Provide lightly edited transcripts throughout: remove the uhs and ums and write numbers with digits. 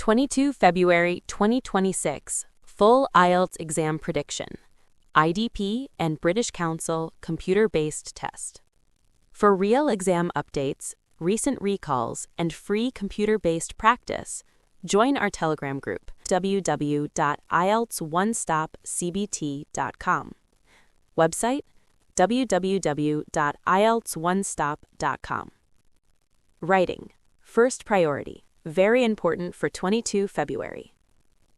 22 February 2026, Full Ielts Exam Prediction, IDP and British Council Computer-Based Test. For real exam updates, recent recalls, and free computer-based practice, join our Telegram group, www.ieltsonestopcbt.com. Website, www.ieltsonestop.com. Writing, first priority, very important for 22 February.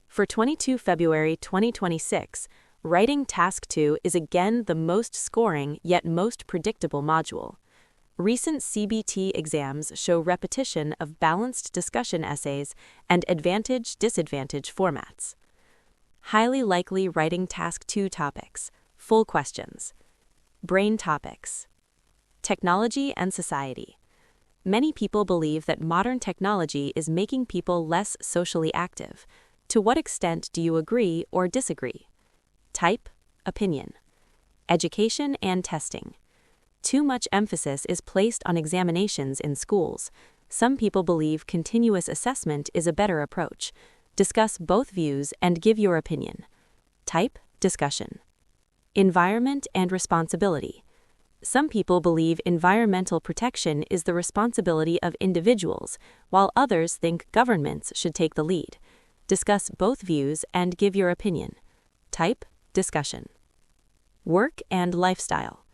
For 22 February 2026, Writing Task 2 is again the most scoring yet most predictable module. Recent CBT exams show repetition of balanced discussion essays and advantage-disadvantage formats. Highly likely Writing Task 2 topics, full questions. Brain topics. Technology and society. Many people believe that modern technology is making people less socially active. To what extent do you agree or disagree? Type, opinion. Education and testing. Too much emphasis is placed on examinations in schools. Some people believe continuous assessment is a better approach. Discuss both views and give your opinion. Type, discussion. Environment and responsibility. Some people believe environmental protection is the responsibility of individuals, while others think governments should take the lead. Discuss both views and give your opinion. Type, discussion. Work and lifestyle.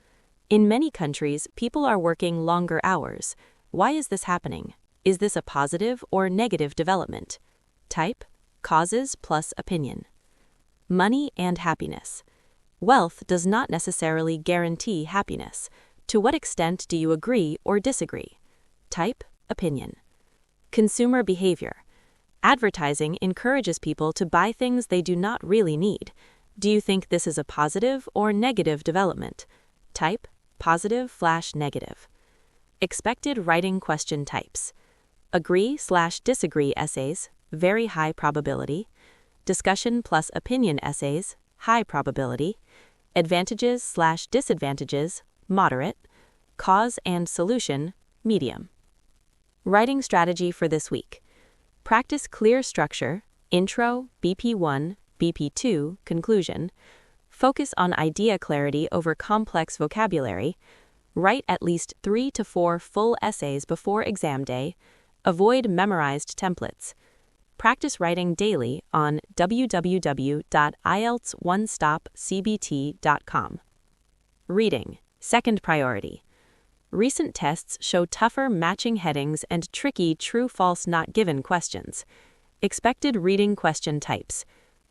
In many countries, people are working longer hours. Why is this happening? Is this a positive or negative development? Type, causes plus opinion. Money and happiness. Wealth does not necessarily guarantee happiness. To what extent do you agree or disagree? Type, opinion. Consumer behavior. Advertising encourages people to buy things they do not really need. Do you think this is a positive or negative development? Type, positive/negative. Expected writing question types. Agree/disagree essays, very high probability. Discussion plus opinion essays, high probability. Advantages/disadvantages, moderate. Cause and solution, medium. Writing strategy for this week. Practice clear structure, intro, BP1, BP2, conclusion. Focus on idea clarity over complex vocabulary. Write at least 3 to 4 full essays before exam day. Avoid memorized templates. Practice writing daily on www.ieltsonestopcbt.com. Reading, second priority. Recent tests show tougher matching headings and tricky true-false not given questions. Expected reading question types.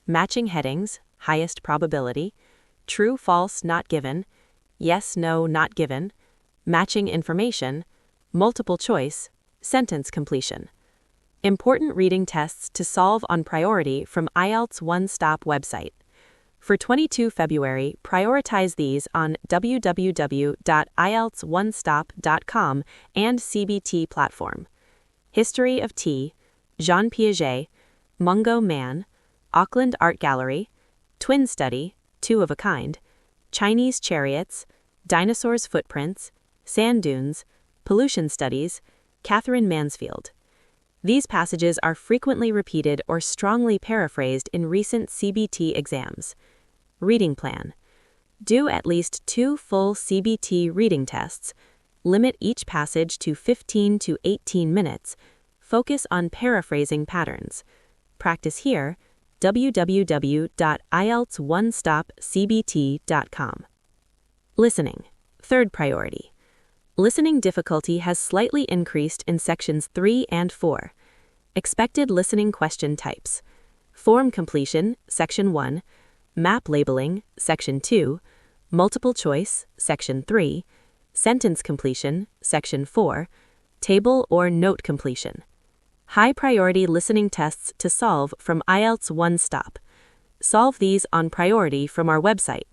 Matching headings, highest probability. True-false not given. Yes-no not given. Matching information. Multiple choice. Sentence completion. Important reading tests to solve on priority from Ielts One Stop website. For 22 February, prioritize these on www.ieltsonestop.com and CBT platform. History of Tea, Jean Piaget, Mungo Man, Auckland Art Gallery, Twin Study, Two of a Kind, Chinese Chariots, Dinosaurs' Footprints, Sand Dunes, Pollution Studies, Catherine Mansfield. These passages are frequently repeated or strongly paraphrased in recent CBT exams. Reading plan. Do at least 2 full CBT reading tests. Limit each passage to 15 to 18 minutes. Focus on paraphrasing patterns. Practice here, www.ieltsonestopcbt.com. Listening, third priority. Listening difficulty has slightly increased in sections 3 and 4. Expected listening question types. Form completion, section 1. Map labeling, section 2. Multiple choice, section 3. Sentence completion, section 4. Table or note completion. High priority listening tests to solve from Ielts One Stop. Solve these on priority from our website.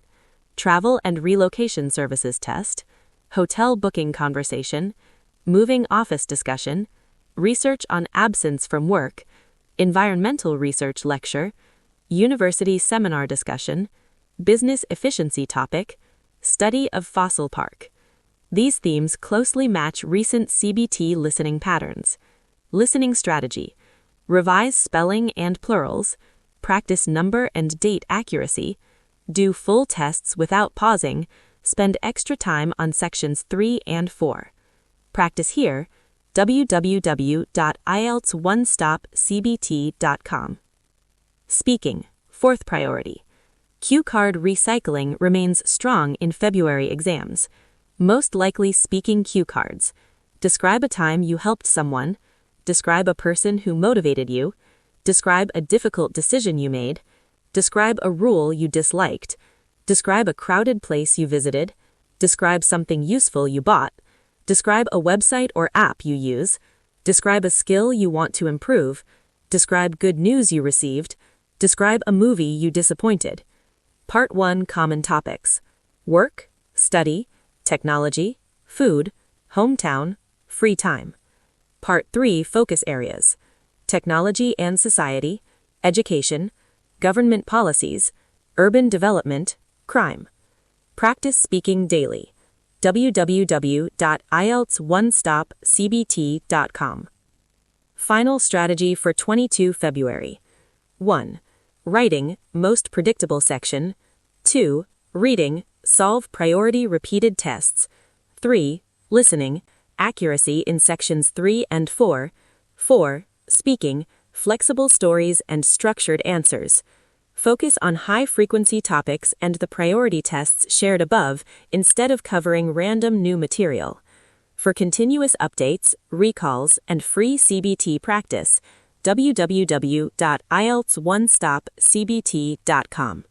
Travel and relocation services test. Hotel booking conversation, moving office discussion, research on absence from work, environmental research lecture, university seminar discussion, business efficiency topic, study of fossil park. These themes closely match recent CBT listening patterns. Listening strategy. revise spelling and plurals, practice number and date accuracy, do full tests without pausing, spend extra time on sections 3 and 4. Practice here, www.ieltsonestopcbt.com. Speaking, fourth priority. Cue card recycling remains strong in February exams. Most likely speaking cue cards. Describe a time you helped someone. Describe a person who motivated you. Describe a difficult decision you made. Describe a rule you disliked. Describe a crowded place you visited. Describe something useful you bought. Describe a website or app you use. Describe a skill you want to improve. Describe good news you received. Describe a movie you disappointed. Part 1 Common Topics: Work, Study, Technology, Food, Hometown, Free Time. Part 3 Focus Areas: Technology and Society, Education, Government Policies, Urban Development, Crime. Practice speaking daily. www.ieltsonestopcbt.com. Final strategy for 22 February. 1. Writing, most predictable section. 2. Reading, solve priority repeated tests. 3. Listening, accuracy in sections 3 and 4. 4. Speaking, flexible stories and structured answers. Focus on high-frequency topics and the priority tests shared above instead of covering random new material. For continuous updates, recalls, and free CBT practice, www.ieltsonestopcbt.com.